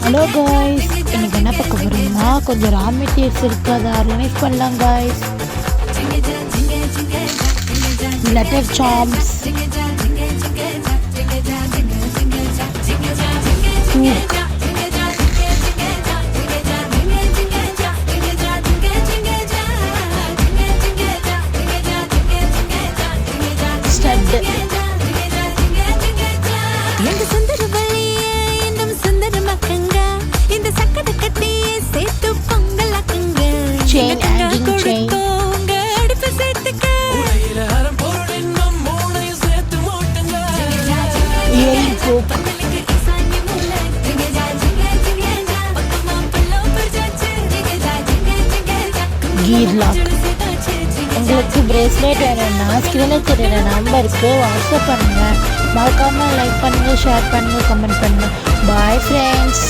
Hello guys, இன்னைக்கு என்ன பார்க்க போகிறோம்னா கொஞ்சம் ரா மெட்டீரியல்ஸ் இருக்குது, அதை ஆர்கனைஸ் பண்ணலாம் guys. Letter charms, stud, chain, hanging chain, earring hook, gear lock. உங்களுக்கு பிரேஸ்லெட் வேணும்னா ஸ்க்ரீனில் தெரியுற நம்பருக்கு வாட்ஸ்அப் பண்ணுங்கள். மறக்காமல் லைக் பண்ணுங்கள், ஷேர் பண்ணுங்கள், கமெண்ட் பண்ணுங்கள். Bye friends.